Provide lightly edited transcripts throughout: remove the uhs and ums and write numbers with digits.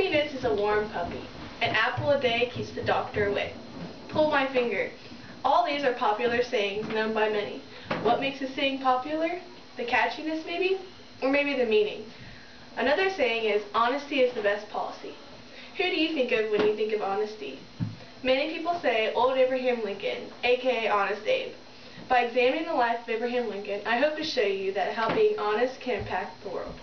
Happiness is a warm puppy. An apple a day keeps the doctor away. Pull my finger. All these are popular sayings known by many. What makes a saying popular? The catchiness maybe? Or maybe the meaning. Another saying is, honesty is the best policy. Who do you think of when you think of honesty? Many people say old Abraham Lincoln, aka Honest Abe. By examining the life of Abraham Lincoln, I hope to show you that how being honest can impact the world.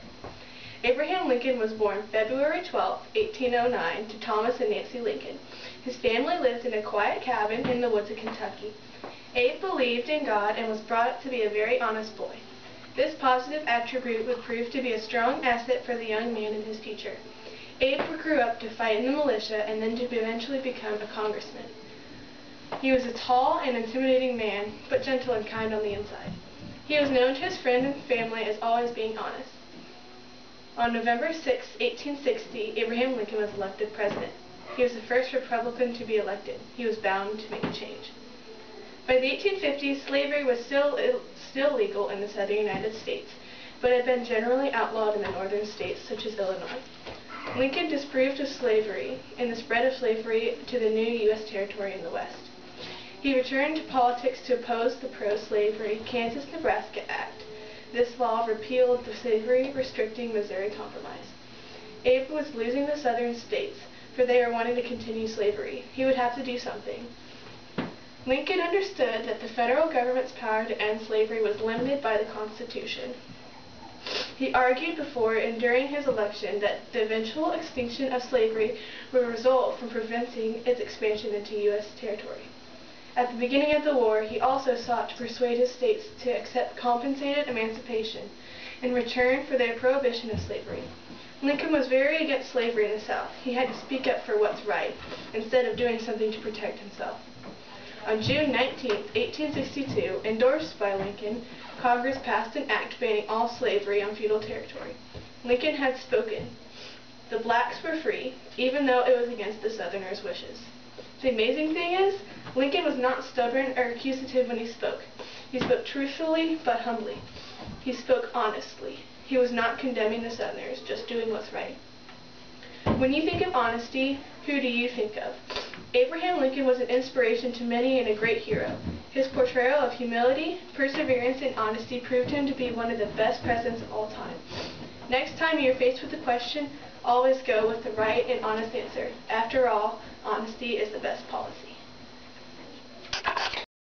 Abraham Lincoln was born February 12, 1809 to Thomas and Nancy Lincoln. His family lived in a quiet cabin in the woods of Kentucky. Abe believed in God and was brought up to be a very honest boy. This positive attribute would prove to be a strong asset for the young man in his future. Abe grew up to fight in the militia and then to eventually become a congressman. He was a tall and intimidating man, but gentle and kind on the inside. He was known to his friends and family as always being honest. On November 6, 1860, Abraham Lincoln was elected president. He was the first Republican to be elected. He was bound to make a change. By the 1850s, slavery was still legal in the southern United States, but had been generally outlawed in the northern states, such as Illinois. Lincoln disapproved of slavery and the spread of slavery to the new U.S. territory in the West. He returned to politics to oppose the pro-slavery Kansas-Nebraska Act. This law repealed the slavery-restricting Missouri Compromise. Abe was losing the southern states, for they were wanting to continue slavery. He would have to do something. Lincoln understood that the federal government's power to end slavery was limited by the Constitution. He argued before and during his election that the eventual extinction of slavery would result from preventing its expansion into U.S. territory. At the beginning of the war, he also sought to persuade his states to accept compensated emancipation in return for their prohibition of slavery. Lincoln was very against slavery in the South. He had to speak up for what's right, instead of doing something to protect himself. On June 19, 1862, endorsed by Lincoln, Congress passed an act banning all slavery on feudal territory. Lincoln had spoken. The blacks were free, even though it was against the Southerners' wishes. The amazing thing is, Lincoln was not stubborn or accusative when he spoke. He spoke truthfully but humbly. He spoke honestly. He was not condemning the Southerners, just doing what's right. When you think of honesty, who do you think of? Abraham Lincoln was an inspiration to many and a great hero. His portrayal of humility, perseverance, and honesty proved him to be one of the best presidents of all time. Next time you're faced with a question, always go with the right and honest answer. After all, honesty is the best policy.